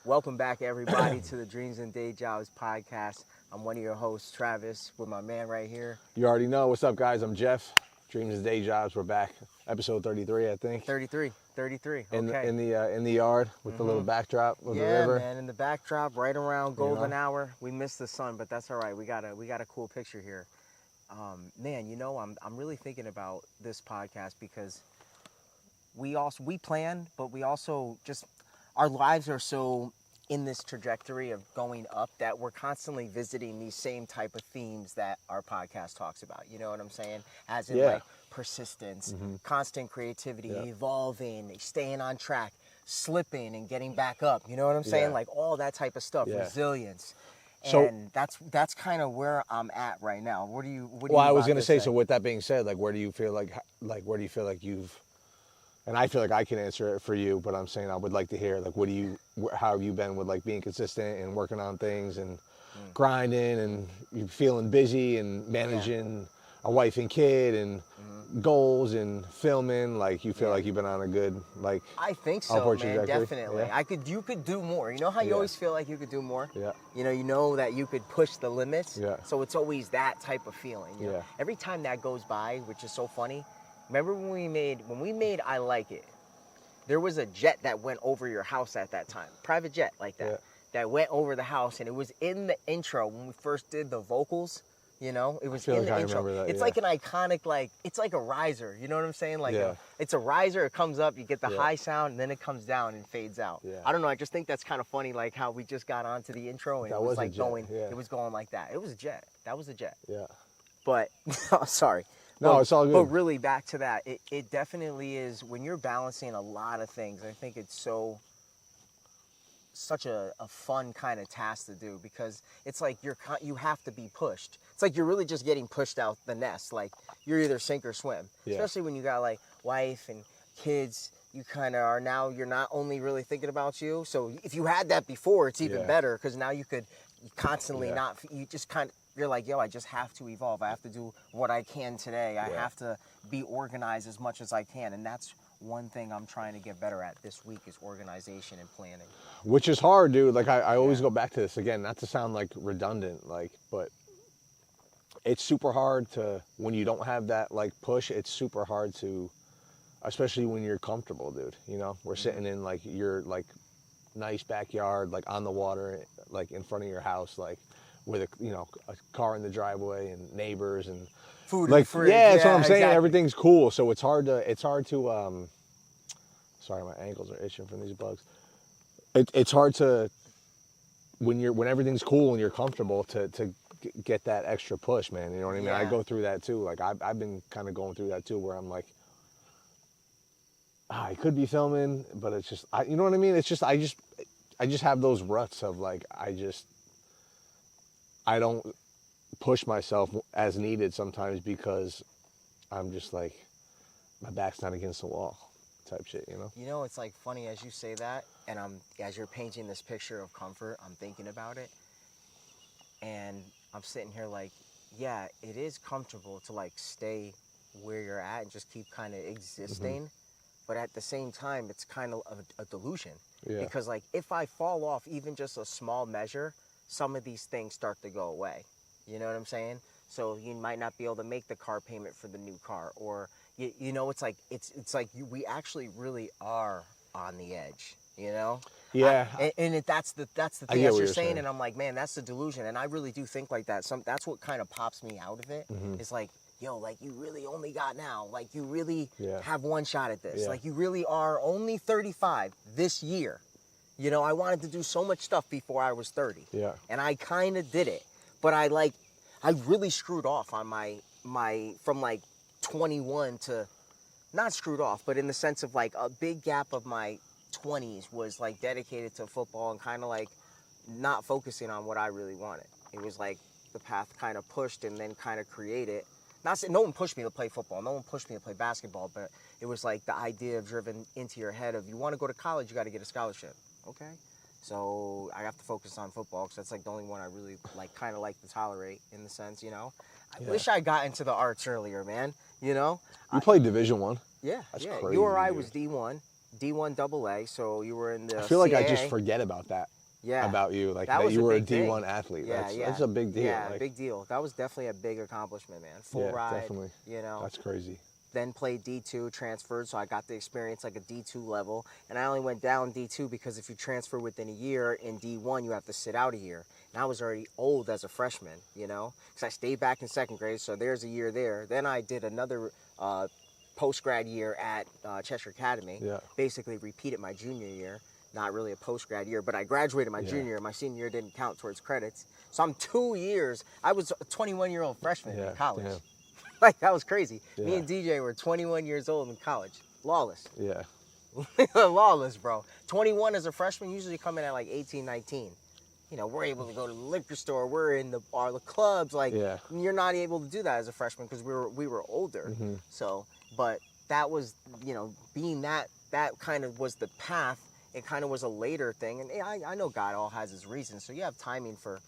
Welcome back, everybody, to the Dreams and Day Jobs podcast. I'm one of your hosts, Travis, with my man right here. You already know. What's up, guys? I'm Jeff. Dreams and Day Jobs. We're back. Episode 33, I think. 33. Okay. In the yard with the little backdrop of the river. Yeah, man. In the backdrop, right around golden hour. We missed the sun, but that's all right. We got a cool picture here. Man, I'm really thinking about this podcast because we plan, but we also just, our lives are so in this trajectory of going up that we're constantly visiting these same type of themes that our podcast talks about. You know what I'm saying? As in like persistence, constant creativity, evolving, staying on track, slipping and getting back up. You know what I'm saying? Like all that type of stuff, resilience. And that's kind of where I'm at right now. What do you I was going to say, so with that being said, like, where do you feel like you've, and I feel like I can answer it for you, but I'm saying I would like to hear, like, how have you been with, like, being consistent and working on things and grinding and you feeling busy and managing a wife and kid and goals and filming, like, you feel like you've been on a good, like, I think so, upward man, trajectory? definitely. Yeah. You could do more. You know how you always feel like you could do more? Yeah. You know that you could push the limits? Yeah. So it's always that type of feeling. You know? Every time that goes by, which is so funny, remember when we made I Like It, there was a jet that went over your house at that time. Private jet like that. That went over the house, and it was in the intro when we first did the vocals. You know, it was in the intro. It's like an iconic, like, it's like a riser. You know what I'm saying? Like, it's a riser. It comes up, you get the high sound, and then it comes down and fades out. Yeah. I don't know. I just think that's kind of funny, like how we just got onto the intro and it was like going, it was going like that. It was a jet. That was a jet. Yeah. But, sorry. No, it's all good. But really, back to that, it definitely is, when you're balancing a lot of things, I think it's such a fun kind of task to do, because it's like you have to be pushed. It's like you're really just getting pushed out the nest. Like, you're either sink or swim. Yeah. Especially when you got, like, wife and kids. You kind of are now, you're not only really thinking about you. So if you had that before, it's even better, because now you could constantly you just kind of, you're like, yo, I just have to evolve. I have to do what I can today. I have to be organized as much as I can. And that's one thing I'm trying to get better at this week, is organization and planning. Which is hard, dude. Like, I always go back to this again, not to sound like redundant, like, but it's super hard to, when you don't have that, like, push, it's super hard to, especially when you're comfortable, dude. You know, we're sitting in, like, your, like, nice backyard, like, on the water, like, in front of your house, like, with a car in the driveway and neighbors and food, like, in the fridge. that's what I'm saying. Exactly. Everything's cool, so it's hard to sorry, my ankles are itching from these bugs. It's hard to, when everything's cool and you're comfortable, to get that extra push, man. You know what I mean? I go through that too. Like, I've been kind of going through that too, where I'm like, I could be filming, but it's just, you know what I mean? It's just, I just have those ruts of, like, I don't push myself as needed sometimes, because I'm just like, my back's not against the wall type shit, you know? You know, it's like funny as you say that, and as you're painting this picture of comfort, I'm thinking about it, and I'm sitting here like, yeah, it is comfortable to, like, stay where you're at and just keep kind of existing, but at the same time, it's kind of a delusion, because, like, if I fall off even just a small measure, some of these things start to go away. You know what I'm saying? So you might not be able to make the car payment for the new car, or you know, it's like we actually really are on the edge. You know? Yeah. That's the thing that you're saying, and I'm like, man, that's the delusion, and I really do think like that. That's what kind of pops me out of it. It's like, yo, like, you really only got now. Like, you really have one shot at this. Like, you really are only 35 this year. You know, I wanted to do so much stuff before I was 30. Yeah. And I kind of did it. But I really screwed off on my from, like, 21 to, not screwed off, but in the sense of, like, a big gap of my 20s was, like, dedicated to football and kind of, like, not focusing on what I really wanted. It was like the path kind of pushed and then kind of created. Not saying, no one pushed me to play football. No one pushed me to play basketball, but it was like the idea of driven into your head of, you want to go to college, you got to get a scholarship. Okay. So I have to focus on football, because that's, like, the only one I really, like, kind of like to tolerate, in the sense, you know. I wish I got into the arts earlier, man, you know. You played Division I. Yeah, That's yeah. crazy. URI was D1. D1 AA. So you were in the I feel like CAA. I just forget about that. Yeah. About you, like that you were a D1 athlete. Yeah, That's a big deal. Yeah, like, big deal. That was definitely a big accomplishment, man. Full ride. Definitely. You know. That's crazy. Then played D2, transferred, so I got the experience like a D2 level. And I only went down D2 because if you transfer within a year in D1, you have to sit out a year. And I was already old as a freshman, you know, because I stayed back in second grade, so there's a year there. Then I did another post-grad year at Cheshire Academy. Yeah. Basically repeated my junior year. Not really a post-grad year, but I graduated my junior year. My senior year didn't count towards credits. So I'm 2 years. I was a 21-year-old freshman in college. Damn. Like, that was crazy. Yeah. Me and DJ were 21 years old in college. Lawless. Yeah. Lawless, bro. 21 as a freshman, usually come in at like 18, 19. You know, we're able to go to the liquor store. We're in the clubs. Like, you're not able to do that as a freshman because we were older. Mm-hmm. So, but that was, you know, being that kind of was the path. It kind of was a later thing. And I know God all has his reasons. So you have timing for,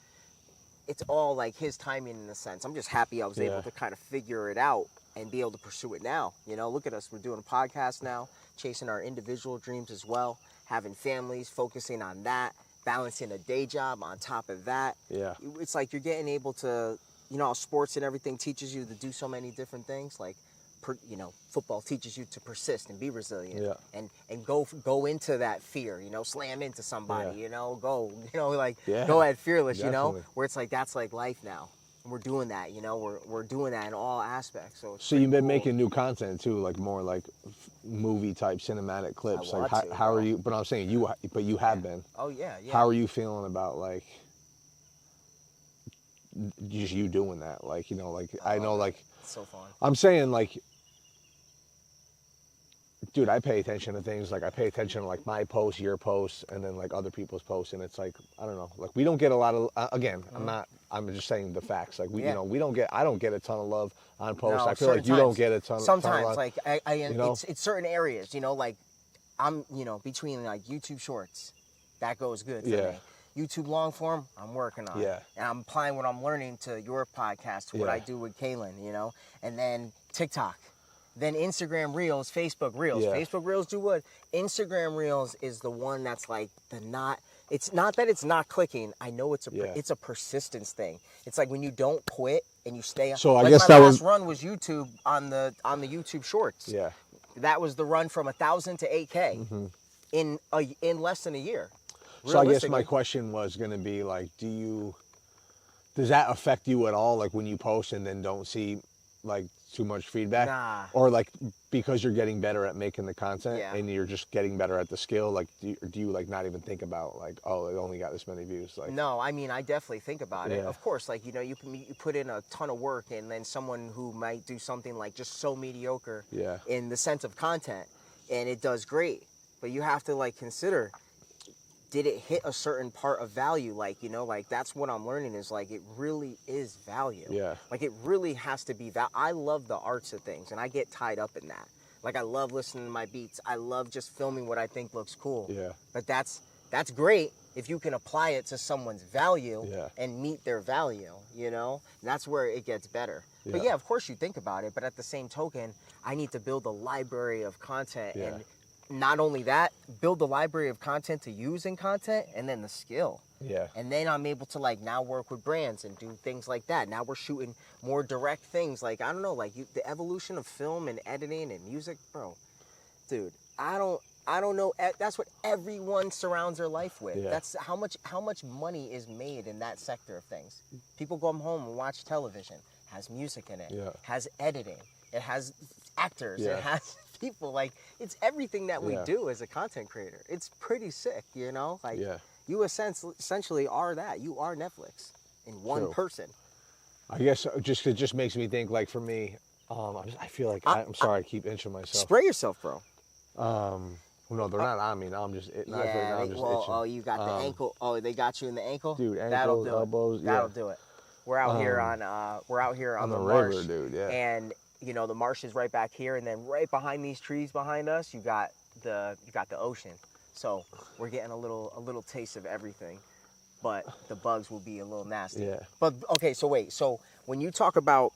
it's all like his timing in a sense. I'm just happy I was able to kind of figure it out and be able to pursue it now. You know, look at us. We're doing a podcast now, chasing our individual dreams as well, having families, focusing on that, balancing a day job on top of that. Yeah. It's like you're getting able to, you know, sports and everything teaches you to do so many different things. Like, you know, football teaches you to persist and be resilient and go into that fear, you know, slam into somebody, you know, go ahead fearless, you know, where it's like, that's like life now. And we're doing that, you know, we're doing that in all aspects. So you've been making new content too, like more like movie type cinematic clips. Like how are you, but I'm saying you have been. Oh yeah. How are you feeling about like just you doing that? Like, you know, like I know like it's so fun. I'm saying like, dude, I pay attention to things. Like I pay attention to like my posts, your posts, and then like other people's posts. And it's like, I don't know, like we don't get a lot of, again, I'm just saying the facts. Like you know, I don't get a ton of love on posts. No, I feel like you don't get a ton of love. Sometimes, like you know? It's certain areas, you know, like I'm, you know, between like YouTube shorts, that goes good for me. YouTube long form, I'm working on. Yeah. And I'm applying what I'm learning to your podcast, to what I do with Kaylin, you know, and then TikTok. Then Instagram Reels, Facebook Reels. Yeah. Facebook Reels do what? Instagram Reels is the one that's like it's not that it's not clicking. I know it's a persistence thing. It's like when you don't quit and you stay on. So like I guess my last run was YouTube on the YouTube Shorts. Yeah. That was the run from 1,000 to 8K in less than a year. So I guess my question was going to be like, does that affect you at all? Like when you post and then don't see like too much feedback? Nah. Or like because you're getting better at making the content and you're just getting better at the skill, like do you like not even think about like, oh, it only got this many views? Like no, I mean I definitely think about it. Of course, like, you know, you put in a ton of work and then someone who might do something like just so mediocre in the sense of content and it does great. But you have to like consider, did it hit a certain part of value? Like, you know, like that's what I'm learning is like it really is value. Yeah. Like it really has to be I love the arts of things and I get tied up in that. Like I love listening to my beats. I love just filming what I think looks cool. Yeah. But that's great if you can apply it to someone's value and meet their value, you know? And that's where it gets better. Yeah. But yeah, of course you think about it, but at the same token, I need to build a library of content and not only that, build the library of content to use in content and then the skill. Yeah. And then I'm able to like now work with brands and do things like that. Now we're shooting more direct things. Like, I don't know, like the evolution of film and editing and music, bro. Dude, I don't know. That's what everyone surrounds their life with. Yeah. That's how much money is made in that sector of things. People go home and watch television. It has music in it. Yeah. It has editing. It has actors. Yeah. It has people. Like, it's everything that we do as a content creator. It's pretty sick, you know? Like, you essentially are that. You are Netflix in one person. I guess it just makes me think, like, for me, I feel like, I'm sorry, I keep inching myself. Spray yourself, bro. No, they're not on me. Now I'm just itching. You got the ankle. Oh, they got you in the ankle? Dude, ankles, elbows. That'll do it. We're out here on the marsh. River, dude, and you know the marsh is right back here, and then right behind these trees behind us, you got the ocean. So we're getting a little taste of everything, but the bugs will be a little nasty. Yeah. But okay, so wait. So when you talk about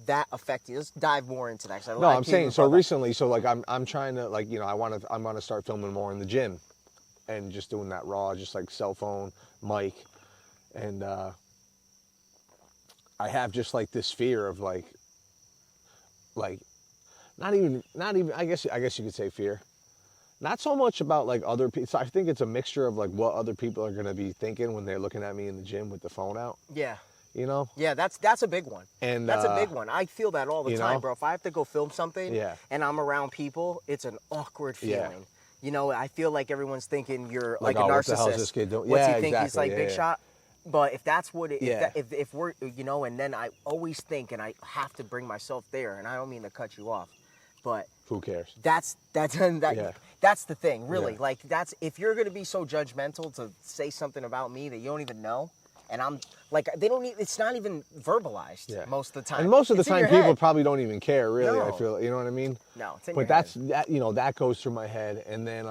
that affect you? Let's dive more into that. No, I'm saying, so recently, so like I'm trying to, like, you know, I want to start filming more in the gym and just doing that raw, just like cell phone, mic. And I have just like this fear of like not even, I guess you could say fear. Not so much about like other people. I think it's a mixture of like what other people are going to be thinking when they're looking at me in the gym with the phone out. Yeah. You know? Yeah, that's a big one. And that's a big one. I feel that all the time, bro. If I have to go film something and I'm around people, it's an awkward feeling. Yeah. You know, I feel like everyone's thinking you're like a narcissist. What the hell is this kid doing? What's he think he's like big shot? But if that's what it, if we're, you know, and then I always think, and I have to bring myself there, and I don't mean to cut you off, but who cares? That's the thing, really. Yeah. Like, that's, if you're gonna be so judgmental to say something about me that you don't even know, and I'm like, they don't. It's not even verbalized most of the time. And most of the time, people probably don't even care, really. No. I feel, you know what I mean? No, it's in your head. That, you know, that goes through my head, and then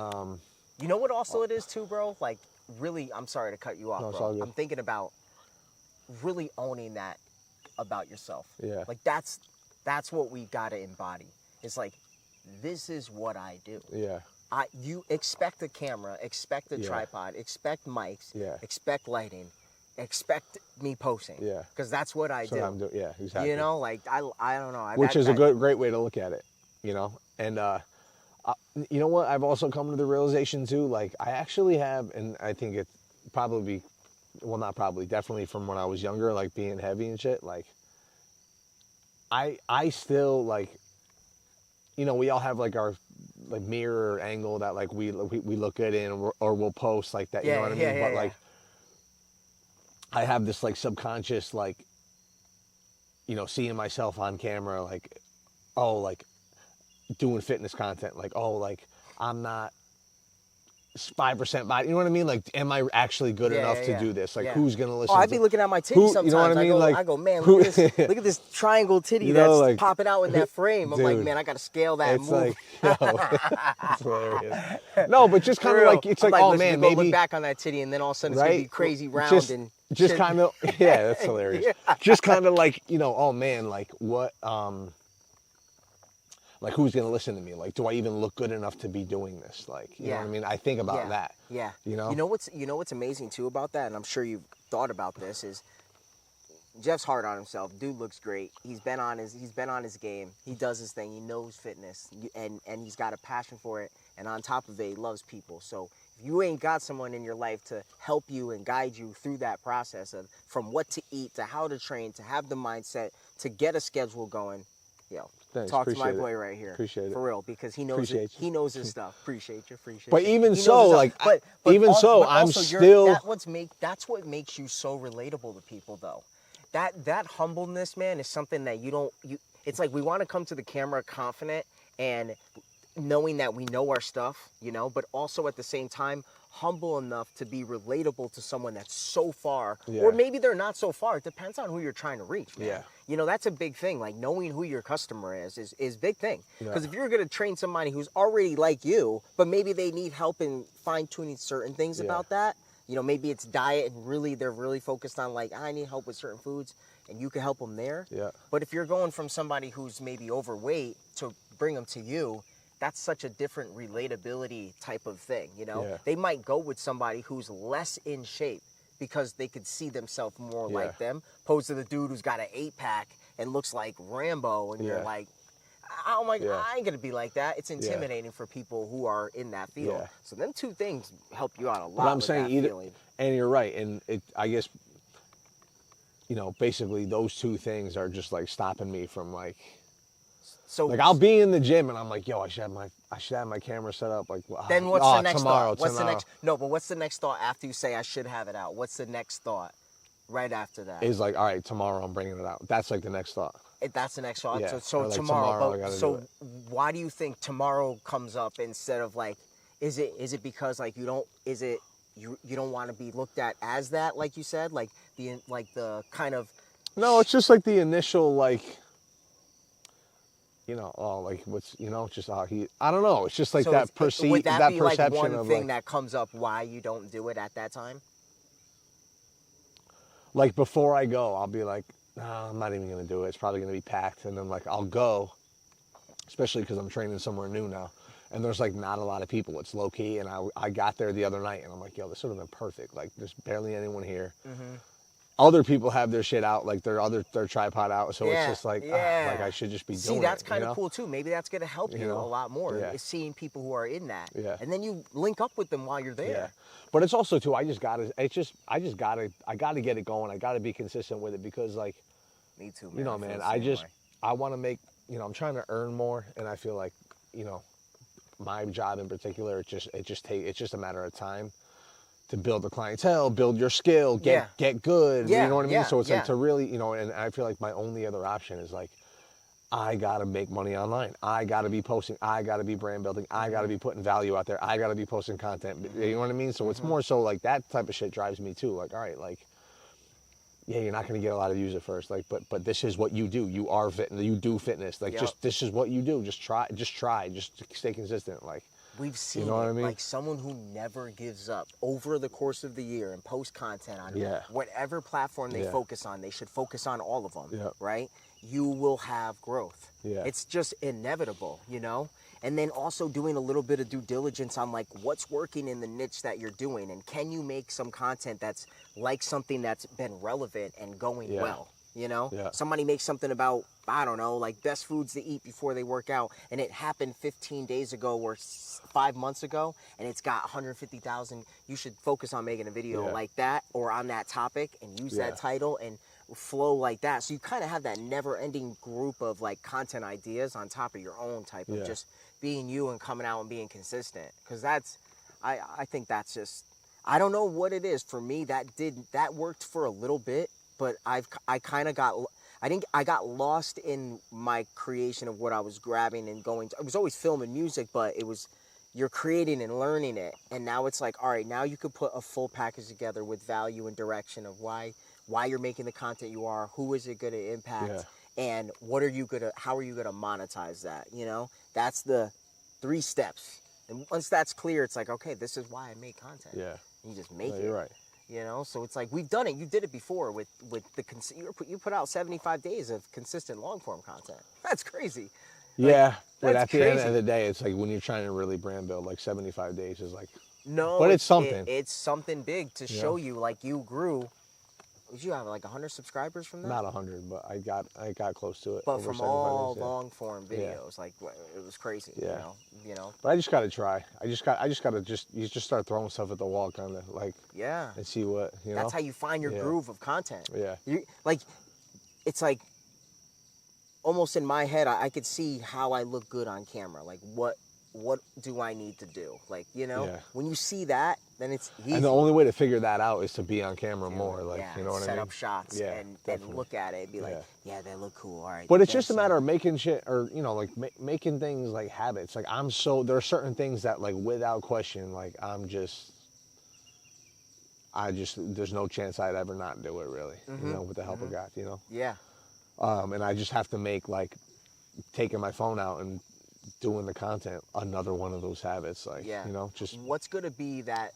you know what also it is too, bro? Like, really, I'm sorry to cut you off, no, bro. I'm thinking about really owning that about yourself. Yeah. Like, that's what we gotta embody. It's like, this is what I do. Yeah. You expect a camera, expect a tripod, expect mics, expect lighting, expect me posting. Yeah. Because that's what I do. Yeah, exactly. You know, like, I don't know. Which is a great way to look at it, you know? And, you know what? I've also come to the realization, too, like, I actually have, and I think it's probably, well, not probably, definitely from when I was younger, like, being heavy and shit, like, I still, like, you know, we all have, like, our, like, mirror angle that, like, we look good in, or we'll post like that, you know what I mean? But, like, I have this, like, subconscious, like, you know, seeing myself on camera, like, oh, like, doing fitness content, like, oh, like, I'm not 5% body, you know what I mean? Like, am I actually good enough to do this? Like, who's gonna listen? Oh, I'd be looking at my titty sometimes. You know what I mean? I go, man, look at this triangle titty, you know, that's like, popping out in that frame. I'm like, man, I gotta scale that. It's move. Like, yo, it's hilarious. No, but just kind of like, it's like, oh man, maybe look back on that titty, and then all of a sudden it's gonna be crazy round and just kind of, that's hilarious. Just kind of like, you know, oh man, like what, like, who's going to listen to me? Like, do I even look good enough to be doing this? Like, you know what I mean? I think about that. Yeah. You know? You know what's amazing, too, about that, and I'm sure you've thought about this, is Jeff's hard on himself. Dude looks great. He's been on his game. He does his thing. He knows fitness, and he's got a passion for it. And on top of it, he loves people. So if you ain't got someone in your life to help you and guide you through that process of from what to eat to how to train to have the mindset to get a schedule going, yo, thanks, talk to my boy right here. Appreciate it. For real, because he knows he knows his stuff. Appreciate you. But even so, like, even so, I'm still. That's what makes you so relatable to people, though. That humbleness, man, is something that it's like we want to come to the camera confident and knowing that we know our stuff, you know, but also at the same time humble enough to be relatable to someone that's so far, or maybe they're not so far. It depends on who you're trying to reach, man. Yeah. You know, that's a big thing. Like, knowing who your customer is a big thing. Because if you're going to train somebody who's already like you, but maybe they need help in fine-tuning certain things about that, you know, maybe it's diet and really they're really focused on, like, I need help with certain foods, and you can help them there. Yeah. But if you're going from somebody who's maybe overweight to bring them to you, that's such a different relatability type of thing, you know? Yeah. They might go with somebody who's less in shape because they could see themselves more like them, opposed to the dude who's got an 8-pack and looks like Rambo, and you're like, oh my God, I ain't gonna be like that. It's intimidating for people who are in that field. Yeah. So them two things help you out a lot. But I'm saying either, feeling. And you're right, and I guess, you know, basically those two things are just like stopping me from like. So like I'll be in the gym and I'm like, yo, I should have my camera set up. Like, then what's the next thought? What's the next thought after you say I should have it out? What's the next thought right after that? Is like, all right, tomorrow I'm bringing it out. That's like the next thought. That's the next thought. Yeah. So like tomorrow. So why do you think tomorrow comes up instead of like? Is it because like you don't want to be looked at as that, like you said, like the kind of. No, it's just like the initial like. You know, oh, like what's, you know, just I don't know. It's just like so that perception. Would that be like one thing that comes up why you don't do it at that time? Like before I go, I'll be like, no, I'm not even going to do it. It's probably going to be packed. And then like, I'll go, especially because I'm training somewhere new now. And there's like not a lot of people. It's low key. And I got there the other night and I'm like, yo, this would have been perfect. Like there's barely anyone here. Other people have their shit out, like their tripod out. So it's just like, like I should just be doing it. See, that's kind of cool too. Maybe that's going to help you a lot more. Is seeing people who are in that. Yeah. And then you link up with them while you're there. Yeah. But it's also too, I gotta get it going. I gotta be consistent with it because like, me too, man. You know, man, I want to make, I'm trying to earn more. And I feel like, my job in particular, it's just a matter of time to build the clientele, build your skill, get good. You know what I mean? So it's like to really, and I feel like my only other option is like, I got to make money online. I got to be posting. I got to be brand building. I got to be putting value out there. I got to be posting content. You know what I mean? So it's more so like that type of shit drives me too. Like, all right, like, yeah, you're not going to get a lot of views at first. Like, but this is what you do. You are fit. You do fitness. Like, this is what you do. Just try. Just stay consistent. Like, we've seen what I mean? Like someone who never gives up over the course of the year and post content on whatever platform they focus on. They should focus on all of them, right? You will have growth. Yeah. It's just inevitable, And then also doing a little bit of due diligence on like what's working in the niche that you're doing, and can you make some content that's like something that's been relevant and going well, Somebody makes something about, I don't know, like best foods to eat before they work out, and it happened 15 days ago or 5 months ago, and it's got 150,000. You should focus on making a video like that or on that topic and use that title and flow like that. So you kind of have that never-ending group of like content ideas on top of your own type of just being you and coming out and being consistent. Because I think that's just, I don't know what it is for me that worked for a little bit, but I got lost in my creation of what I was grabbing and going to. I was always filming music, but you're creating and learning it, and now it's like, all right, now you could put a full package together with value and direction of why you're making the content you are, who is it going to impact, and how are you going to monetize that? That's the 3 steps. And once that's clear, it's like, okay, this is why I make content. Yeah. And you just make it. You're right. So it's like, we've done it. You did it before with you put out 75 days of consistent long form content. That's crazy. Yeah. But at the end of the day, it's like when you're trying to really brand build, like 75 days is like, no, but it's something. It's something big to show you, like you grew. Did you have like 100 subscribers from that? Not 100, but I got close to it. But from all long form videos, like it was crazy. Yeah. But I just gotta try. You just start throwing stuff at the wall, kind of like. Yeah. And see what That's how you find your groove of content. Yeah. It's like almost in my head, I could see how I look good on camera. Like what do I need to do? Like, when you see that, then it's easy. And the only way to figure that out is to be on camera more. Like, you know what I mean? Set up shots and look at it and be like, yeah, they look cool. All right. But it's just a matter of making shit or, making things like habits. Like there are certain things that like without question, like there's no chance I'd ever not do it really, with the help of God, Yeah. And I just have to make like taking my phone out and doing the content another one of those habits, like just what's going to be that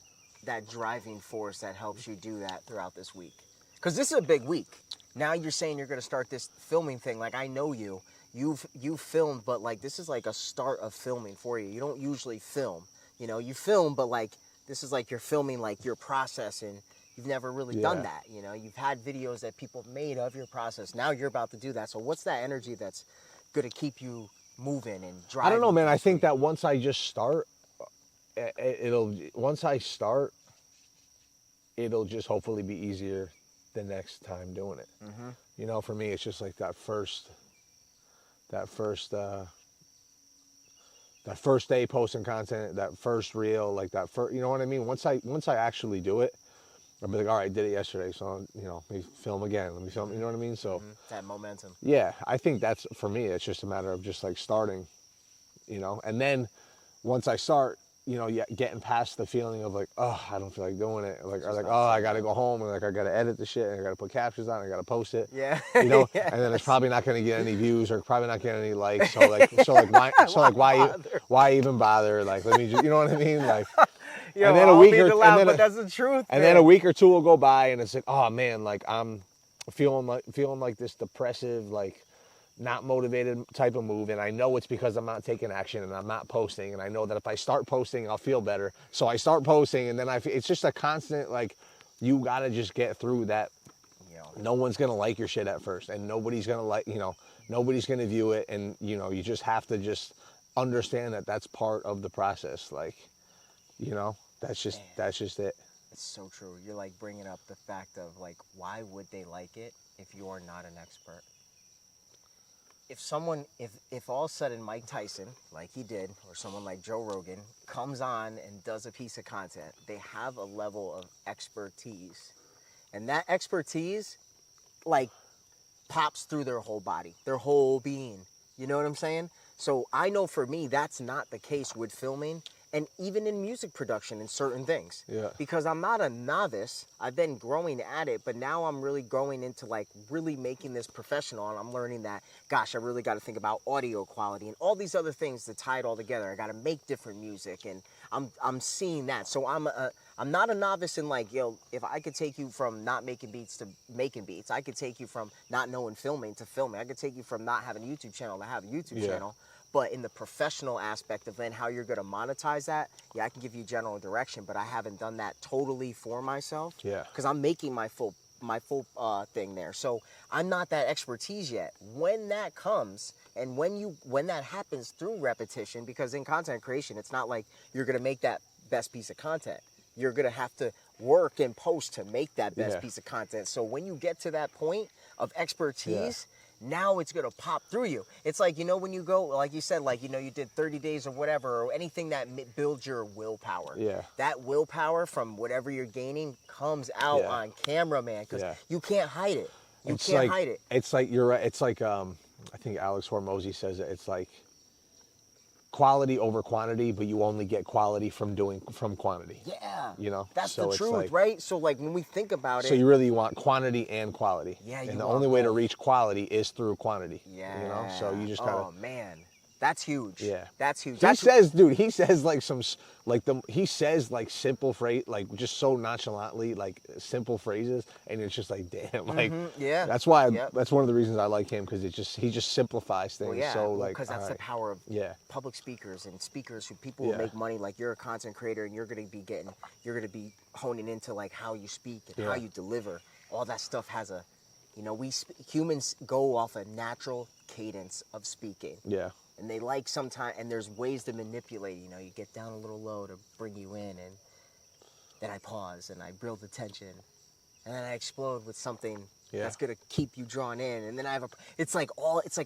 driving force that helps you do that throughout this week, because this is a big week. Now you're saying you're going to start this filming thing. Like, I know you've filmed, but like this is like a start of filming for you. You don't usually film, you film, but like this is like you're filming like your process, and you've never really done that. You've had videos that people made of your process. Now you're about to do that. So what's that energy that's going to keep you moving and driving? I don't know, man. I think that once I just start, it'll just hopefully be easier the next time doing it. Mm-hmm. For me, it's just like that first day posting content, that first reel, like that first, you know what I mean? Once I actually do it, I'll be like, all right, I did it yesterday, so let me film again. Let me film. You know what I mean? So that momentum. Yeah, I think that's, for me, it's just a matter of just like starting, and then once I start, getting past the feeling of like, oh, I don't feel like doing it, or like, oh, I got to go home, and like I got to edit the shit, and I got to put captions on, I got to post it. Yeah. And then it's probably not going to get any views, or probably not get any likes. Why even bother? Like, let me just, you know what I mean? Like. And then a week or two, and then a week or two will go by, and it's like, oh man, like I'm feeling like this depressive, like not motivated type of move, and I know it's because I'm not taking action and I'm not posting, and I know that if I start posting I'll feel better, so I start posting, and then it's just a constant, like, you gotta just get through that. No one's gonna like your shit at first, and nobody's gonna nobody's gonna view it, and you just have to just understand that that's part of the process, like, that's just it. It's so true. You're like bringing up the fact of like, why would they like it if you're not an expert? If all of a sudden Mike Tyson, like he did, or someone like Joe Rogan, comes on and does a piece of content, they have a level of expertise. And that expertise, like, pops through their whole body, their whole being. You know what I'm saying? So I know for me, that's not the case with filming and even in music production and certain things. Yeah. Because I'm not a novice. I've been growing at it, but now I'm really going into like really making this professional, and I'm learning that, gosh, I really got to think about audio quality and all these other things to tie it all together. I got to make different music, and I'm seeing that. So I'm not a novice in like, if I could take you from not making beats to making beats, I could take you from not knowing filming to filming. I could take you from not having a YouTube channel to have a YouTube channel. But in the professional aspect of then how you're going to monetize that, I can give you general direction, but I haven't done that totally for myself. Yeah. Because I'm making my full thing there. So I'm not that expertise yet. When that comes, and when that happens through repetition, because in content creation, it's not like you're going to make that best piece of content. You're going to have to work and post to make that best piece of content. So when you get to that point of expertise, now it's going to pop through you. It's like, when you go, like you said, like, you did 30 days or whatever, or anything that builds your willpower. Yeah. That willpower from whatever you're gaining comes out on camera, man, because you can't hide it. You can't hide it. It's like, you're right. It's like, I think Alex Hormozy says it. It's like quality over quantity, but you only get quality from quantity. Yeah. That's so the truth, like, right? So like when we think about it. So you really want quantity and quality. Yeah, and the only way to reach quality is through quantity. Yeah. So you just gotta. Oh man, that's huge. Yeah. That's huge. He says like he says like simple phrase, like just so nonchalantly, like simple phrases, and it's just like, damn, like, that's why that's one of the reasons I like him, because he just simplifies things. Because that's the power of public speakers and speakers who people who make money. Like, you're a content creator, and you're gonna be honing into like how you speak and how you deliver. All that stuff has a, humans go off a natural cadence of speaking. Yeah. And they like sometimes, and there's ways to manipulate. You get down a little low to bring you in, and then I pause and I build the tension, and then I explode with something that's gonna keep you drawn in, and then it's like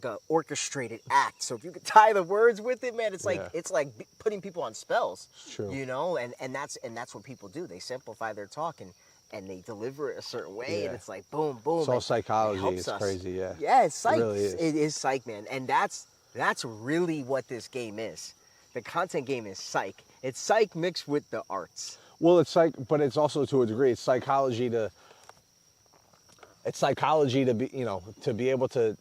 a orchestrated act. So if you could tie the words with it, man, it's like putting people on spells. It's true. And that's what people do. They simplify their talk and they deliver it a certain way, and it's like boom, boom. It's all psychology. It's crazy, yeah. Yeah, it's psych. It really is. It is psych, man, and that's really what this game is. The content game is psych. It's psych mixed with the arts. Well, it's psych, but it's also, to a degree, it's psychology to be, to be able to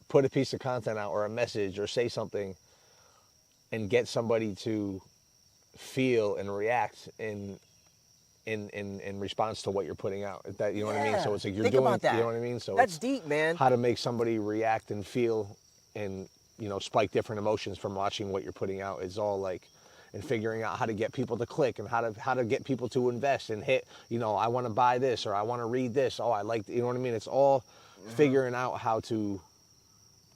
put a piece of content out or a message or say something and get somebody to feel and react in response to what you're putting out. That, you know what I mean? So it's like you're doing, you know what I mean? So that's deep, man. How to make somebody react and feel and, spike different emotions from watching what you're putting out. It's all like, and figuring out how to get people to click and how to get people to invest and hit, I want to buy this, or I want to read this. Oh, I like, you know what I mean? It's all figuring out how to,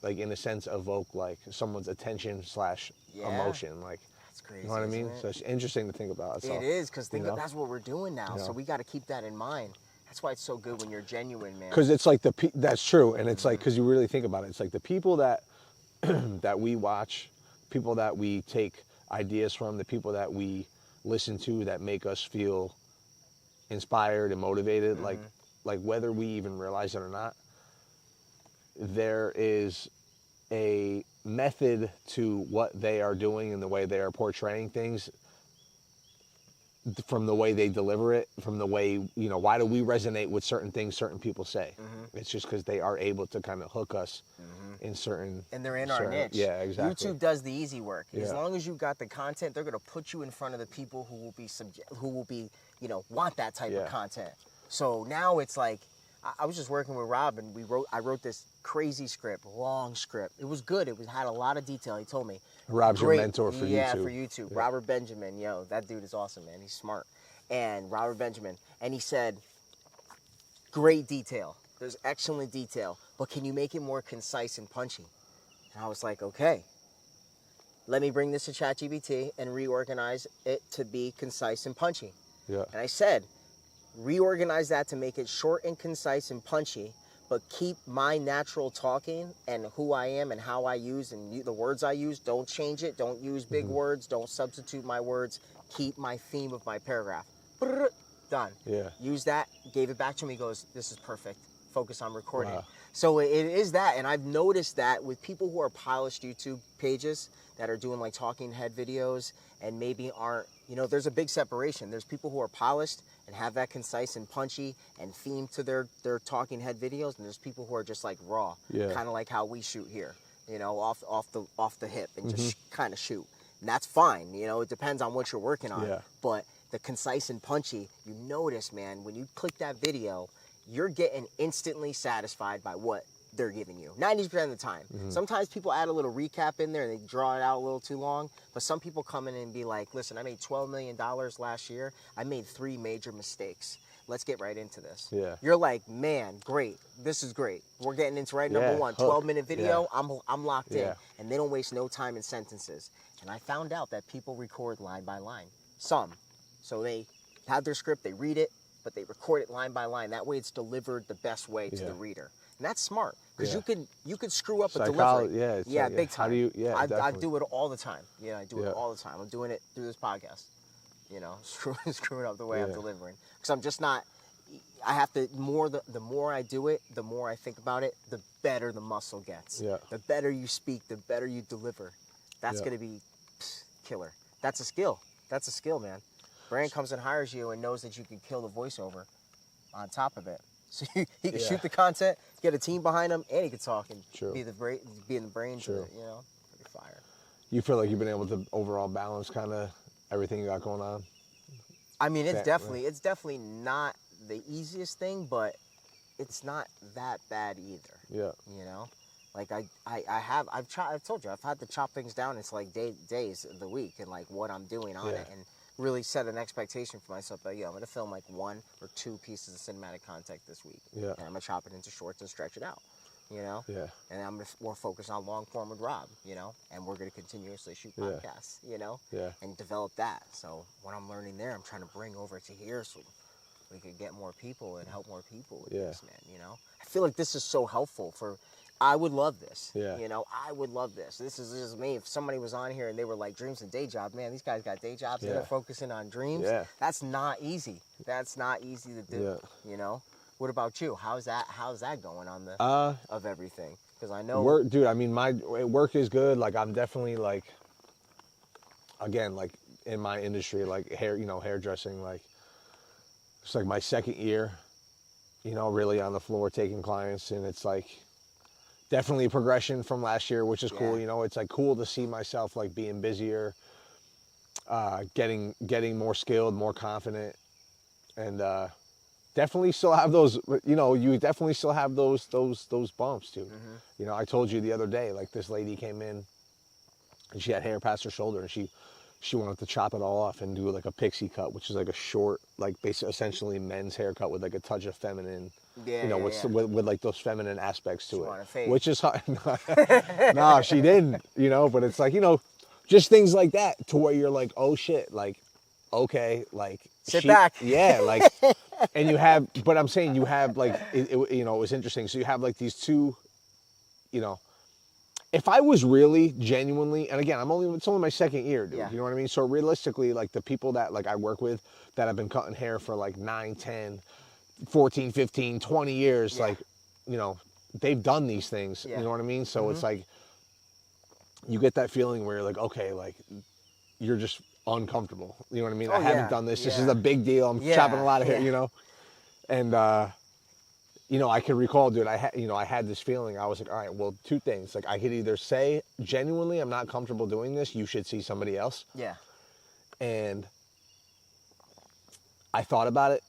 like, in a sense, evoke like someone's attention / emotion. Like, that's crazy. You know what I mean? So it's interesting to think about. It is, because that's what we're doing now. So we got to keep that in mind. That's why it's so good when you're genuine, man. Because it's like that's true, and it's like, because you really think about it, it's like the people that that we watch, people that we take ideas from, the people that we listen to that make us feel inspired and motivated, like whether we even realize it or not, there is a method to what they are doing and the way they are portraying things, from the way they deliver it, from the way, why do we resonate with certain things certain people say? It's just because they are able to kind of hook us in certain... And they're in our niche. Yeah, exactly. YouTube does the easy work. As long as you got the content, they're going to put you in front of the people who will be, want that type of content. So now it's like, I was just working with Rob, and I wrote this crazy script, long script. It was good. Had a lot of detail. He told me. Rob's your mentor for YouTube. Yeah, for YouTube. Yeah. Robert Benjamin, yo, that dude is awesome, man. He's smart. And Robert Benjamin, and he said, great detail. There's excellent detail, but can you make it more concise and punchy? And I was like, okay. Let me bring this to ChatGPT and reorganize it to be concise and punchy. Yeah. And I said, reorganize that to make it short and concise and punchy, but keep my natural talking and who I am and how I use and the words I use. Don't change it. Don't use big words. Don't substitute my words. Keep my theme of my paragraph. Done. Yeah. Use that. Gave it back to me. Goes, this is perfect. Focus on recording. Wow. So it is that. And I've noticed that with people who are polished YouTube pages that are doing like talking head videos and maybe aren't, there's a big separation. There's people who are polished and have that concise and punchy and theme to their talking head videos, and there's people who are just like raw, kind of like how we shoot here, off the hip and just kind of shoot. And that's fine, it depends on what you're working on. Yeah. But the concise and punchy, you notice, man, when you click that video, you're getting instantly satisfied by what they're giving you 90% of the time. Sometimes people add a little recap in there and they draw it out a little too long, but some people come in and be like, listen, I made $12 million last year. I made 3 major mistakes. Let's get right into this. Yeah. You're like, man, great. This is great. We're getting into number one, 12-minute video. Yeah. I'm locked in. And they don't waste no time in sentences. And I found out that people record line by line. Some. So they have their script, they read it, but they record it line by line. That way it's delivered the best way to the reader. And that's smart, because you could screw up a delivery. Yeah, big time. How do you? Yeah, I do it all the time. I do it all the time. I'm doing it through this podcast. Screwing up the way I'm delivering, because I'm just not. I have to the more I do it, the more I think about it, the better the muscle gets. Yeah. The better you speak, the better you deliver. That's gonna be killer. That's a skill. That's a skill, man. Brand comes and hires you and knows that you can kill the voiceover on top of it. So he can shoot the content, get a team behind him, and he can talk and be in the brain to it, Pretty fire. You feel like you've been able to overall balance kind of everything you got going on? I mean, it's definitely not the easiest thing, but it's not that bad either. Yeah. Like I've told you, I've had to chop things down. It's like days of the week and like what I'm doing on it, and really set an expectation for myself that, I'm going to film like 1 or 2 pieces of cinematic content this week. Yeah. And I'm going to chop it into shorts and stretch it out, Yeah. And I'm going to more focus on long form with Rob, and we're going to continuously shoot podcasts, and develop that. So what I'm learning there, I'm trying to bring over to here so we could get more people and help more people with this, man, I feel like this is so helpful I would love this. Yeah. I would love this. This is just me. If somebody was on here and they were like, dreams and day jobs, man, these guys got day jobs and they're focusing on dreams. Yeah. That's not easy. That's not easy to do. Yeah. What about you? How's that going on of everything? Because I know work, dude. I mean, my work is good. Like, I'm definitely like, again, like in my industry, like hairdressing, like it's like my 2nd year, really on the floor taking clients, and it's like definitely a progression from last year, which is cool. It's like cool to see myself like being busier, getting more skilled, more confident, and definitely still have those. You definitely still have those bumps, dude. I told you the other day, like this lady came in, and she had hair past her shoulder, and she wanted to chop it all off and do like a pixie cut, which is like a short, like basically essentially men's haircut with like a touch of feminine. With like those feminine aspects to it, which is hard. No, she didn't, but it's like, just things like that to where you're like, oh shit, like, okay, like sit back. Yeah, like, and but I'm saying you have like, it was interesting. So you have like these 2, if I was really genuinely, and again, it's only my 2nd year, dude. Yeah. You know what I mean? So realistically, like the people that like I work with that have been cutting hair for like 9, 10, 14, 15, 20 years, like, they've done these things, you know what I mean? So it's like, you get that feeling where you're like, okay, like, you're just uncomfortable. You know what I mean? I haven't done this. This is a big deal. I'm chopping a lot of hair, And, I can recall, dude, I had this feeling. I was like, all right, well, 2 things. Like, I could either say, genuinely, I'm not comfortable doing this. You should see somebody else. Yeah. And I thought about it.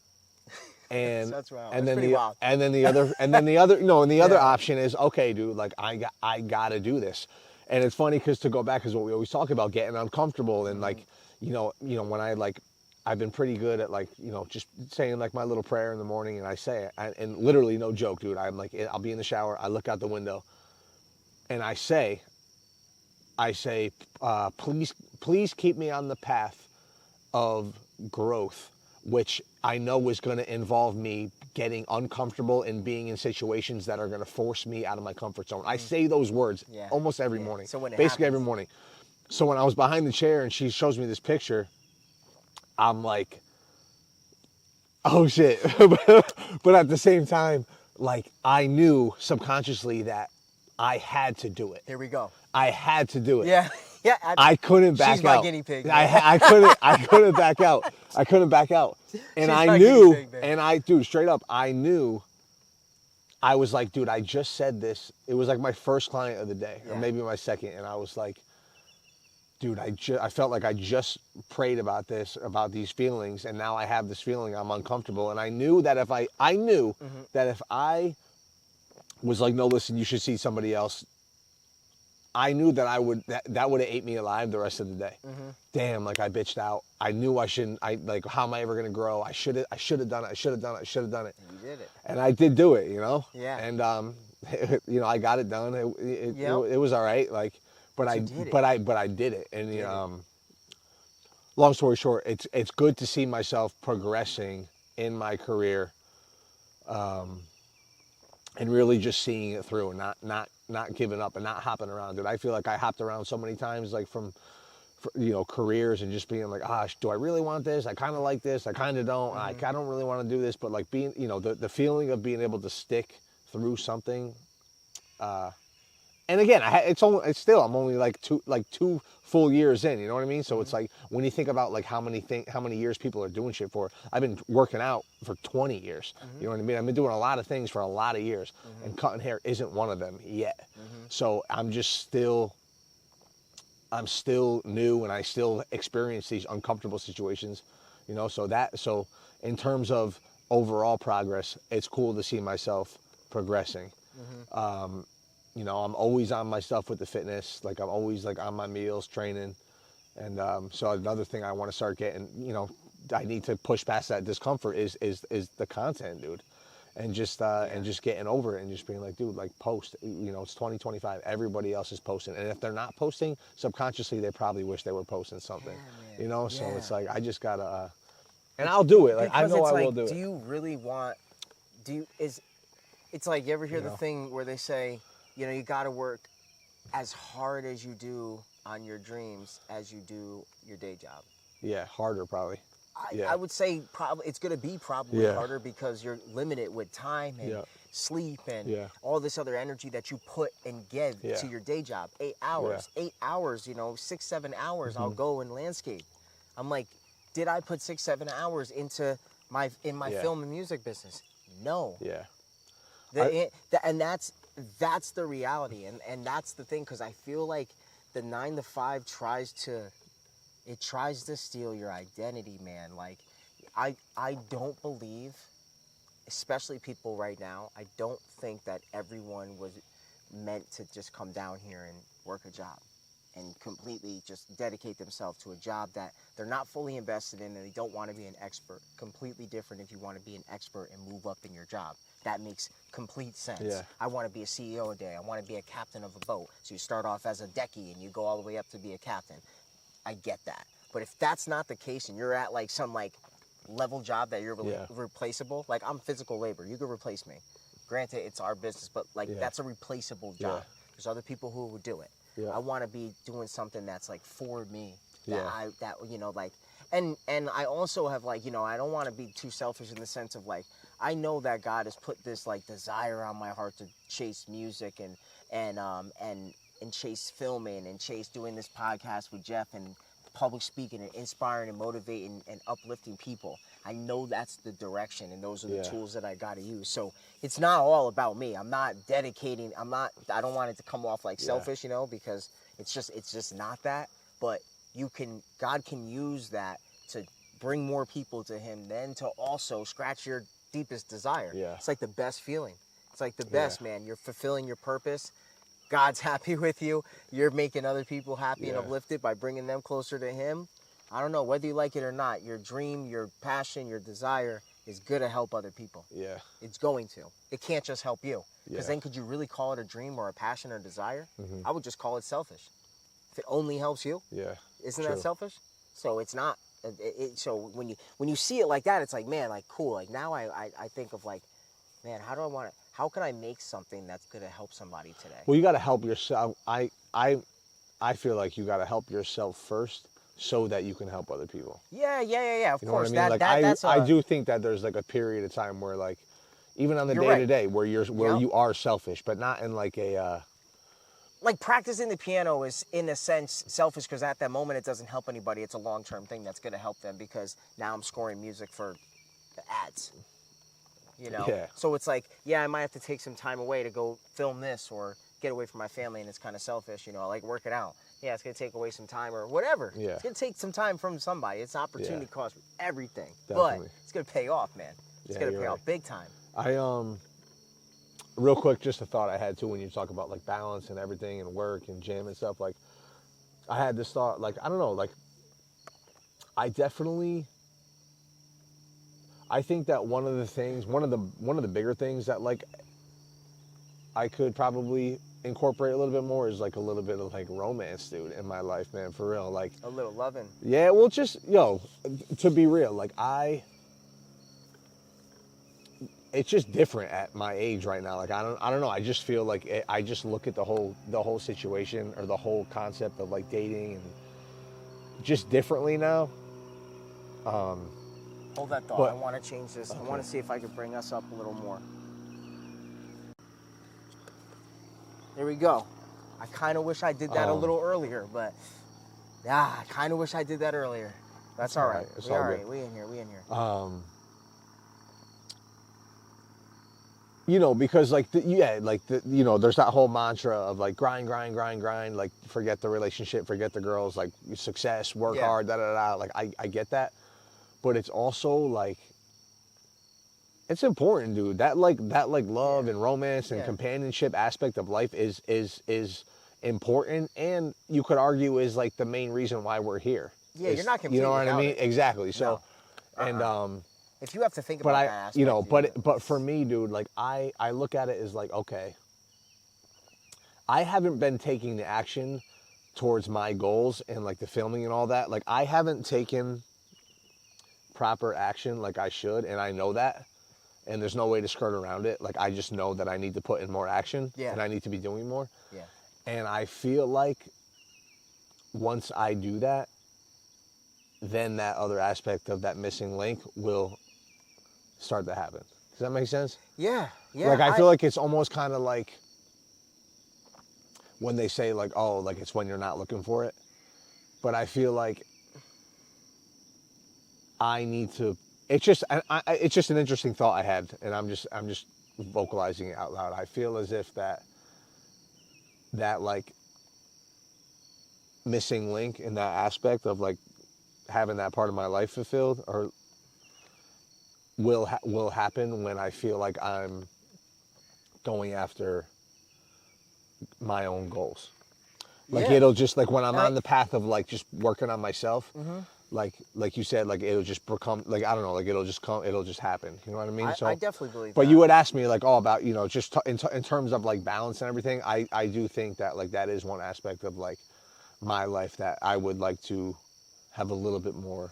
And That's wild. and That's then pretty wild. the other option is, okay, dude, like I gotta do this. And it's funny because to go back is what we always talk about, getting uncomfortable and like, when I've been pretty good at like, just saying like my little prayer in the morning, and I say it, and literally no joke, dude. I'm like, I'll be in the shower, I look out the window, and I say, please keep me on the path of growth, which I know is going to involve me getting uncomfortable and being in situations that are going to force me out of my comfort zone. I say those words almost every morning, so when basically happens, every morning. So when I was behind the chair and she shows me this picture, I'm like, oh shit. But at the same time, like I knew subconsciously that I had to do it. Here we go. I had to do it. Yeah. Yeah. I couldn't back out. She's my guinea pig. I couldn't back out. I couldn't back out. And She's I my knew, guinea pig, and dude, straight up, I knew. I was like, dude, I just said this. It was like my first client of the day, or maybe my second, and I was like, dude, I felt like I just prayed about this, about these feelings, and now I have this feeling I'm uncomfortable. And I knew that if I was like, no, listen, you should see somebody else, I knew that that would have ate me alive the rest of the day. Damn, like I bitched out. I knew I shouldn't. How am I ever gonna grow? I should have done it. I should have done it. And you did it. And I did do it, Yeah. And I got it done. It was all right. Like, but I did it. And long story short, it's good to see myself progressing in my career, and really just seeing it through, and not giving up and not hopping around. Dude, I feel like I hopped around so many times, like from careers, and just being like, do I really want this? I kind of like this. I kind of don't. I don't really want to do this. But like being, the feeling of being able to stick through something. And again, I'm only like two full years in. You know what I mean? So it's like when you think about like how many years people are doing shit for. I've been working out for 20 years. You know what I mean? I've been doing a lot of things for a lot of years, and cutting hair isn't one of them yet. So I'm still new, and I still experience these uncomfortable situations. So in terms of overall progress, it's cool to see myself progressing. I'm always on my stuff with the fitness. Like I'm always like on my meals, training. And so another thing I want to start getting, I need to push past that discomfort is the content, dude. And just getting over it and just being like, dude, like post, it's 2025. Everybody else is posting. And if they're not posting, subconsciously, they probably wish they were posting something, So it's like, I just gotta, and I'll do it. Like, I know I will do it. Do you really want, it's like, you ever hear the thing where they say, you got to work as hard as you do on your dreams as you do your day job. Yeah, harder probably. I would say probably it's going to be harder because you're limited with time and sleep and all this other energy that you put and give to your day job. 8 hours, 6, 7 hours I'll go and landscape. I'm like, did I put 6, 7 hours into my film and music business? No. Yeah. And that's the reality, and that's the thing, because I feel like the 9 to 5 tries to steal your identity, man. Like, I don't believe, especially people right now, I don't think that everyone was meant to just come down here and work a job and completely just dedicate themselves to a job that they're not fully invested in, and they don't want to be an expert. Completely different if you want to be an expert and move up in your job. That makes complete sense. Yeah. I want to be a CEO a day. I want to be a captain of a boat. So you start off as a decky and you go all the way up to be a captain. I get that. But if that's not the case and you're at like some like level job that you're replaceable, like I'm physical labor, you could replace me. Granted, it's our business, but like that's a replaceable job. There's other people who would do it. I want to be doing something that's like for me. And I also have like, I don't want to be too selfish in the sense of like, I know that God has put this like desire on my heart to chase music and chase filming and chase doing this podcast with Jeff and public speaking and inspiring and motivating and uplifting people. I know that's the direction, and those are the tools that I got to use. So it's not all about me. I'm not dedicating. I don't want it to come off like selfish, because it's just not that. But God can use that to bring more people to him, then to also scratch your deepest desire. Yeah. It's like the best feeling. It's like the best, man. You're fulfilling your purpose. God's happy with you. You're making other people happy and uplifted by bringing them closer to him. I don't know, whether you like it or not, your dream, your passion, your desire is going to help other people. Yeah. It's going to. It can't just help you. Because Yeah. then could you really call it a dream or a passion or desire? I would just call it selfish. If it only helps you, isn't that selfish? So it's not. So when you see it like that, it's like, man, like, cool. Like, now I think of, like, man, how can I make something that's going to help somebody today? Well, you got to help yourself. I feel like you got to help yourself first so that you can help other people. Yeah. Of You know course. what I mean? That's I do think that there's like a period of time where, like, even on the day-to-day where you are selfish, but not in like a... Like, practicing the piano is, in a sense, selfish because at that moment it doesn't help anybody. It's a long-term thing that's going to help them because now I'm scoring music for the ads. You know? Yeah. So it's like, yeah, I might have to take some time away to go film this or get away from my family, and it's kind of selfish, you know, I like working out. Yeah, it's going to take away some time or whatever. Yeah. It's going to take some time from somebody. It's opportunity cost for everything. Definitely. But it's going to pay off, man. It's going to pay off big time. Real quick, just a thought I had too when you talk about like balance and everything and work and gym and stuff. Like, I had this thought, like, I don't know, like, I think that one of the bigger things that, like, I could probably incorporate a little bit more is like a little bit of like romance, dude, in my life, man, for real. Like, a little loving. Yeah, well, just, to be real, like, it's just different at my age right now. Like, I don't know. I just feel like I just look at the whole situation or the whole concept of like dating and just differently now. Hold that thought. I want to change this. Okay. I want to see if I could bring us up a little more. There we go. I kind of wish I did that a little earlier, but I kind of wish I did that earlier. That's all right. It's all right. We in here. Because like there's that whole mantra of like grind, like forget the relationship, forget the girls, like success, work hard, da. Like I get that, but it's also like it's important, dude. That love and romance and companionship aspect of life is important, and you could argue is like the main reason why we're here. Yeah, you're not completely. You know what I mean? Exactly. So, and if you have to think about that aspect, but for me, dude, like I look at it as like, okay, I haven't been taking the action towards my goals and like the filming and all that. Like, I haven't taken proper action like I should, and I know that. And there's no way to skirt around it. Like, I just know that I need to put in more action and I need to be doing more. Yeah. And I feel like once I do that, then that other aspect of that missing link will start to happen. Does that make sense? Yeah. Like, I feel like it's almost kind of like when they say like, oh, like it's when you're not looking for it. But I feel like I need to. It's just an interesting thought I had, and I'm just vocalizing it out loud. I feel as if that like missing link in that aspect of like having that part of my life fulfilled or will happen when I feel like I'm going after my own goals. Like it'll just like when I'm on the path of like just working on myself. Mm-hmm. Like you said, like it'll just become like I don't know, like it'll just happen. You know what I mean? I definitely believe. But you would ask me like all about just in terms of like balance and everything. I do think that like that is one aspect of like my life that I would like to have a little bit more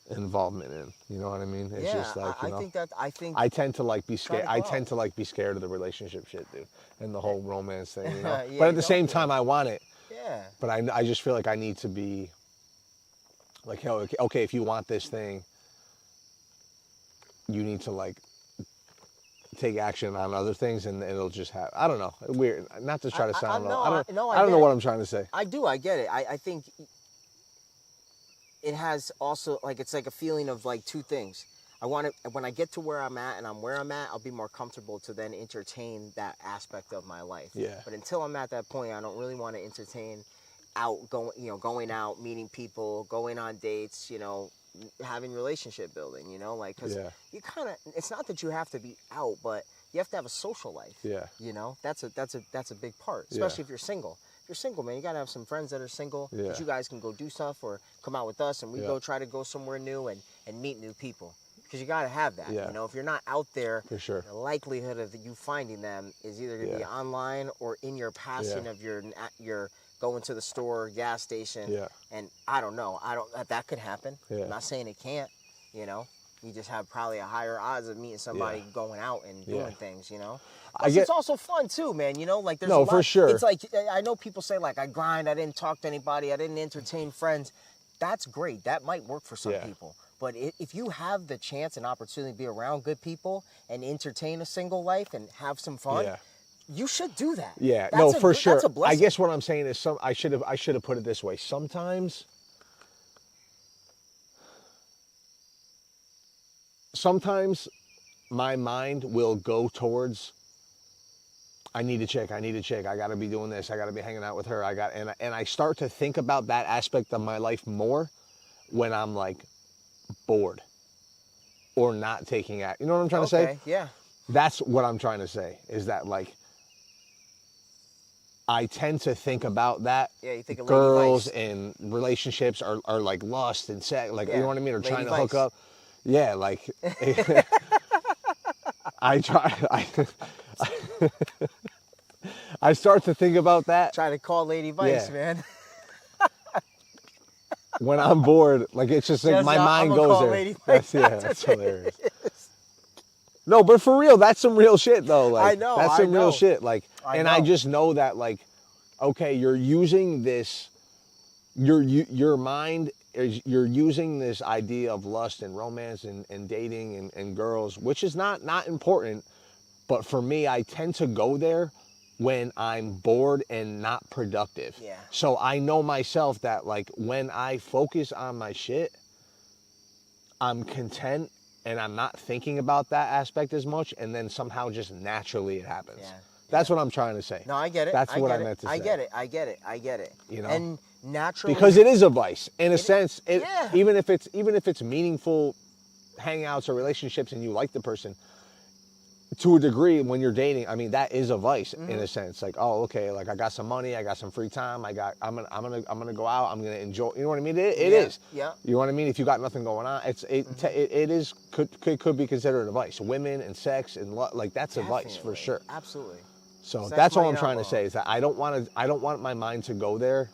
involvement in. You know what I mean? It's just like I tend to like be scared. I tend to like be scared of the relationship shit, dude, and the whole romance thing. You know? But at the same time, I want it. Yeah. But I just feel like I need to be. Like, okay, if you want this thing, you need to like take action on other things, and it'll just happen. I don't know. Weird. Not to try to sound. I don't know what I'm trying to say. I do. I get it. I think it has also like it's like a feeling of like two things. I want to when I get to where I'm at and I'm where I'm at, I'll be more comfortable to then entertain that aspect of my life. Yeah. But until I'm at that point, I don't really want to entertain going out, meeting people, going on dates, having relationship building, you know, like, because Yeah. you kind of, it's not that you have to be out, but you have to have a social life. Yeah. You know, that's a big part, especially if you're single. If you're single, man, you got to have some friends that are single that you guys can go do stuff or come out with us and we go try to go somewhere new and meet new people. Because you got to have that, you know. If you're not out there, for sure, the likelihood of you finding them is either going to be online or in your passing of your going to the store, gas station, and I don't know. That could happen. I'm not saying it can't, you know. You just have probably a higher odds of meeting somebody going out and doing things, you know. Plus, it's also fun too, man. You know, like there's a lot. For sure. It's like I know people say like I grind, I didn't talk to anybody, I didn't entertain friends. That's great. That might work for some people. But if you have the chance and opportunity to be around good people and entertain a single life and have some fun, you should do that. Yeah, for sure. That's a blessing. I guess what I'm saying is I should have put it this way. Sometimes my mind will go towards, I need a chick, I got to be doing this, I got to be hanging out with her, and I start to think about that aspect of my life more when I'm like bored or not taking act. You know what I'm trying to say? Yeah. That's what I'm trying to say, is that like I tend to think about that. Yeah, you think of girls and relationships are like lust and sex, like you know what I mean, or trying to hook up. Yeah, like I start to think about that. Try to call Lady Vice, man. When I'm bored, like it's just like my mind goes there. Lady Vice. That's hilarious. No, but for real, that's some real shit though. Like, I know. That's some real shit. Like, I just know that like, okay, you're using this, your mind is, you're using this idea of lust and romance and dating and girls, which is not important. But for me, I tend to go there when I'm bored and not productive. Yeah. So I know myself that like when I focus on my shit, I'm content and I'm not thinking about that aspect as much, and then somehow just naturally it happens. Yeah. That's what I'm trying to say. No, I get it. That's what I meant to say. I get it. You know? And naturally, because it is a vice in a sense. Even if it's meaningful hangouts or relationships and you like the person, to a degree, when you're dating, I mean, that is a vice in a sense. Like, oh, okay, like I got some money, I got some free time, I'm gonna go out, I'm gonna enjoy. You know what I mean? It is. Yeah. You know what I mean? If you got nothing going on, it could be considered a vice. Women and sex and like that's a vice for sure. Absolutely. So that's all I'm trying to say, is that I don't want my mind to go there.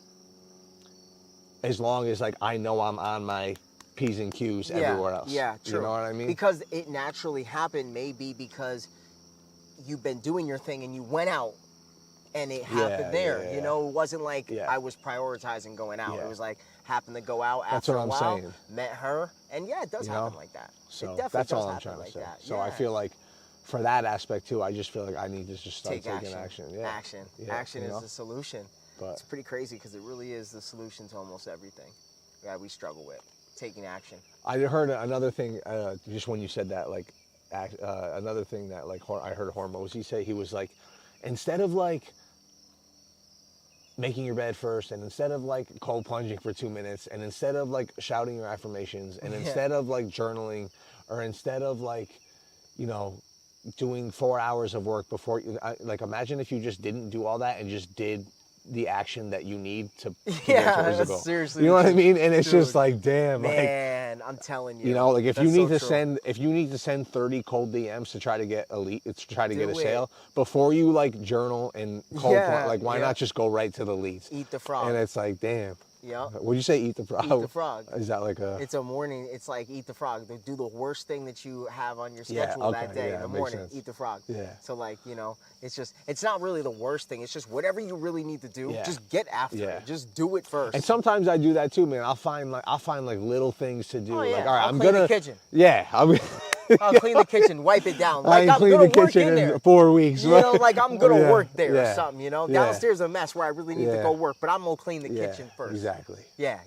As long as like I know I'm on my P's and Q's everywhere else. Yeah, true. You know what I mean? Because it naturally happened, maybe because you've been doing your thing and you went out and it happened there. Yeah. You know, it wasn't like I was prioritizing going out. It was like happened to go out after a while, met her, and it does happen like that. So it definitely that's does all I'm happen trying like to say. that. So I feel like for that aspect too, I just feel like I need to just start taking action. Yeah. Action is the solution. But it's pretty crazy because it really is the solution to almost everything that we struggle with. Taking action. I heard another thing, just when you said that, like, another thing that, like, I heard Hormozy say, he was like, instead of, like, making your bed first, and instead of, like, cold plunging for 2 minutes, and instead of, like, shouting your affirmations, and instead of, like, journaling, or instead of, like, you know, doing 4 hours of work before, like, imagine if you just didn't do all that and just did the action that you need to get towards the goal. Seriously. You know what I mean? And it's just like, damn, man, I'm telling you. You know, like if you need to send 30 cold DMs to try to get get a sale, before you like journal and cold like why not just go right to the leads? Eat the frog. And it's like, damn. Yeah. Would you say eat the frog? Eat the frog. Is that like a? It's a morning. It's like eat the frog. Do the worst thing that you have on your schedule that day in the morning. Eat the frog. Yeah. So like, you know, it's not really the worst thing. It's just whatever you really need to do. Yeah. Just get after it. Just do it first. And sometimes I do that too, man. I'll find like little things to do. Oh, yeah. Like, all right, I'm gonna clean the kitchen. Yeah. I'll clean the kitchen, wipe it down. Like I'm gonna work in there. 4 weeks. You know, like I'm gonna work there or something. You know, downstairs is a mess where I really need to go work, but I'm gonna clean the kitchen first. Exactly. Yeah.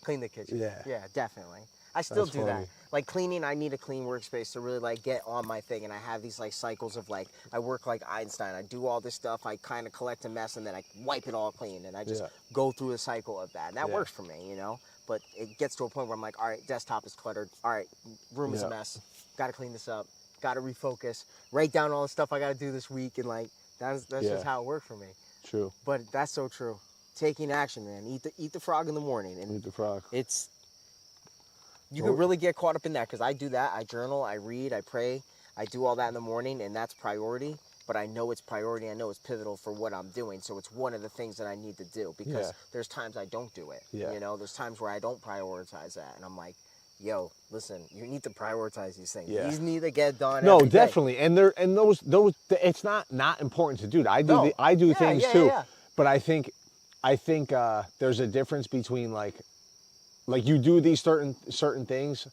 Clean the kitchen. Yeah, definitely. I still do that. Like cleaning, I need a clean workspace to really like get on my thing. And I have these like cycles of like, I work like Einstein. I do all this stuff. I kind of collect a mess and then I wipe it all clean. And I just go through a cycle of that. And that works for me, you know. but it gets to a point where I'm like, all right, desktop is cluttered. All right, room is a mess. Got to clean this up. Got to refocus. Write down all the stuff I got to do this week, and like that's just how it worked for me. True. But that's so true. Taking action, man. Eat the frog in the morning, and eat the frog. You can really get caught up in that, because I do that. I journal, I read, I pray, I do all that in the morning, and that's priority. But I know it's priority. I know it's pivotal for what I'm doing. So it's one of the things that I need to do, because there's times I don't do it. You know, there's times where I don't prioritize that, and I'm like, yo, listen, you need to prioritize these things. These need to get done. No, definitely. And those it's not important to do. I do things too. Yeah. But I think there's a difference between like you do these certain things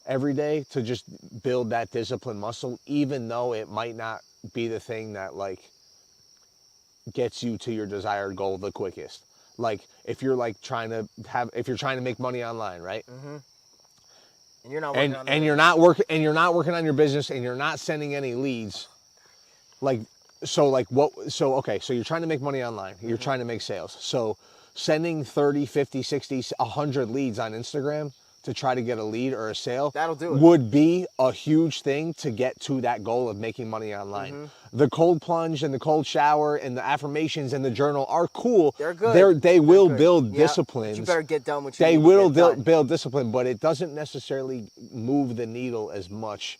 every day to just build that discipline muscle, even though it might not be the thing that like gets you to your desired goal the quickest. Like if you're like trying to make money online, right? Mm-hmm. And you're not working on and you're not working on your business, and you're not sending any leads. So you're trying to make money online. You're trying to make sales. So sending 30, 50, 60, 100 leads on Instagram to try to get a lead or a sale, that'll do it. Would be a huge thing to get to that goal of making money online. Mm-hmm. The cold plunge and the cold shower and the affirmations and the journal are cool. They're good. They will build disciplines. You better get done what you They need will to get done. build discipline, but it doesn't necessarily move the needle as much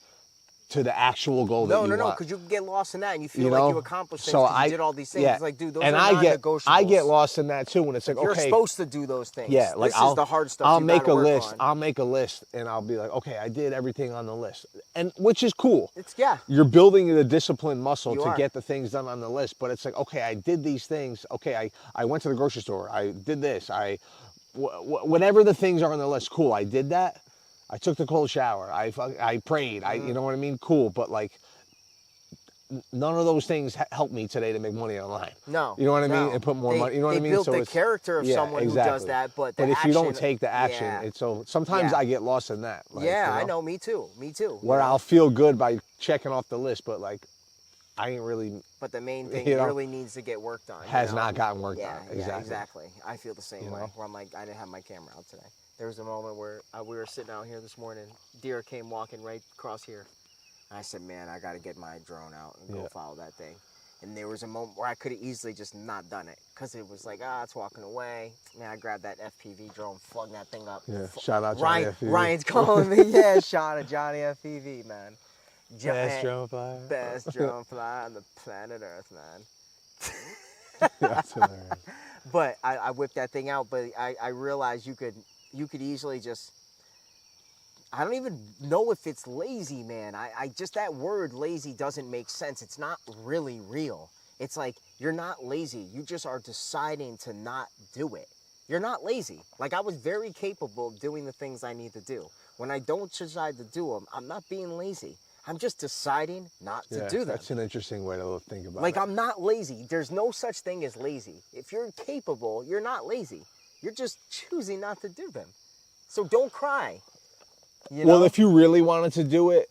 to the actual goal that you want. No, because you can get lost in that, and you feel like you accomplished things because you did all these things. It's like, dude, those are non-negotiables. I get lost in that too when it's like, you're okay, supposed to do those things. Yeah, like this is the hard stuff. I'll make a list. I'll make a list, and I'll be like, okay, I did everything on the list, and which is cool. You're building the discipline muscle to get the things done on the list. But it's like, okay, I did these things. Okay, I went to the grocery store. I did this. Whatever the things are on the list, cool. I did that. I took the cold shower. I prayed. You know what I mean? Cool. But like, none of those things help me today to make money online. No. You know what I mean? And put more money. You know what I mean? They built the character of someone who does that, but if you don't take the action, sometimes I get lost in that. Like, I know. Me too. Where I'll feel good by checking off the list, but like, I ain't really. But the main thing really needs to get work done. Has not gotten work done. Yeah, exactly. I feel the same way. Where I'm like, I didn't have my camera out today. There was a moment where we were sitting out here this morning. Deer came walking right across here. And I said, man, I got to get my drone out and go follow that thing. And there was a moment where I could have easily just not done it, because it was like, it's walking away. Man, I grabbed that FPV drone, flung that thing up. Yeah, shout out Johnny FPV. Ryan's calling me. Yeah, shout out Johnny FPV, man. Best drone flyer. Best drone flyer on the planet Earth, man. That's hilarious. But I whipped that thing out, but I realized you could easily just, I don't even know if it's lazy, man. I just, that word lazy doesn't make sense. It's not really real. It's like, you're not lazy. You just are deciding to not do it. You're not lazy. Like, I was very capable of doing the things I need to do. When I don't decide to do them, I'm not being lazy. I'm just deciding not to do them. That's an interesting way to think about it. Like, I'm not lazy. There's no such thing as lazy. If you're capable, you're not lazy. You're just choosing not to do them. So don't cry. Well, if you really wanted to do it,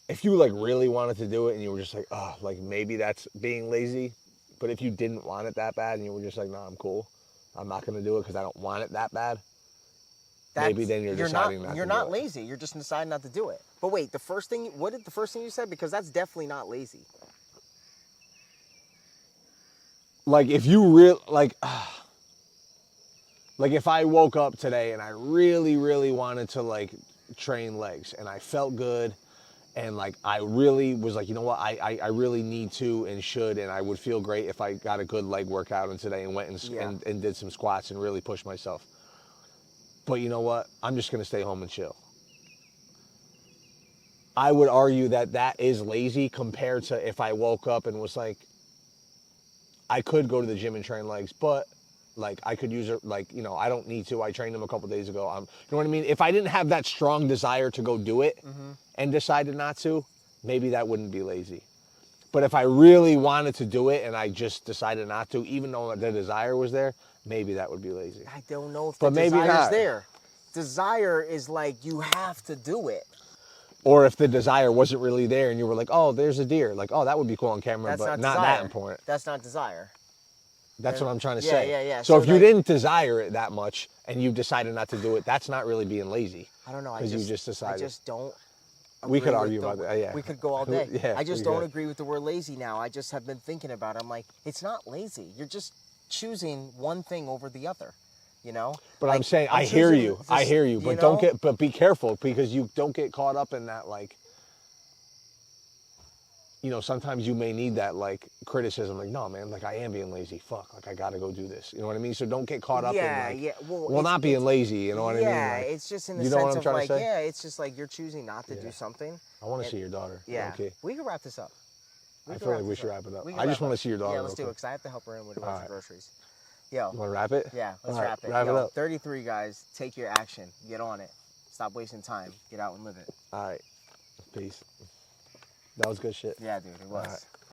if you like really wanted to do it and you were just like, oh, like maybe that's being lazy. But if you didn't want it that bad and you were just like, no, I'm cool. I'm not going to do it because I don't want it that bad. Maybe then you're deciding not to do it. You're not lazy. You're just deciding not to do it. But wait, what did the first thing you said? Because that's definitely not lazy. Like if you like if I woke up today and I really, really wanted to like train legs and I felt good and like I really was like, you know what, I really need to and should, and I would feel great if I got a good leg workout in today and went and did some squats and really pushed myself. But you know what? I'm just going to stay home and chill. I would argue that is lazy compared to if I woke up and was like, I could go to the gym and train legs, but like I could use it, like, you know, I don't need to. I trained them a couple days ago. You know what I mean? If I didn't have that strong desire to go do it and decided not to, maybe that wouldn't be lazy. But if I really wanted to do it and I just decided not to, even though the desire was there, maybe that would be lazy. I don't know if the desire's there. Desire is like, you have to do it. Or if the desire wasn't really there and you were like, oh, there's a deer. Like, oh, that would be cool on camera, but not that important. That's not desire. That's what I'm trying to yeah, say. Yeah. So if you didn't desire it that much and you decided not to do it, that's not really being lazy. I don't know. Because you just decided. I just don't. We could argue about that. Yeah. We could go all day. Yeah, I just don't agree with the word lazy now. I just have been thinking about it. I'm like, it's not lazy. You're just choosing one thing over the other. You know. But like, I'm saying, I hear you. But but be careful because you don't get caught up in that like. You know, sometimes you may need that like criticism, like, no, man, like I am being lazy. Fuck, like I gotta go do this. You know what I mean? So don't get caught up in like, well, not being lazy. You know what I mean? Yeah, like, it's just in the sense of like, yeah, it's just like you're choosing not to do something. I want to see your daughter. Yeah, okay. We can wrap this up. I feel like we should wrap it up. I just want to see your daughter. Yeah, let's do it because I have to help her in with a bunch of groceries. Yo, you want to wrap it? Yeah, let's wrap it. Wrap it up. 33 guys, take your action. Get on it. Stop wasting time. Get out and live it. All right. Peace. That was good shit. Yeah, dude, it was.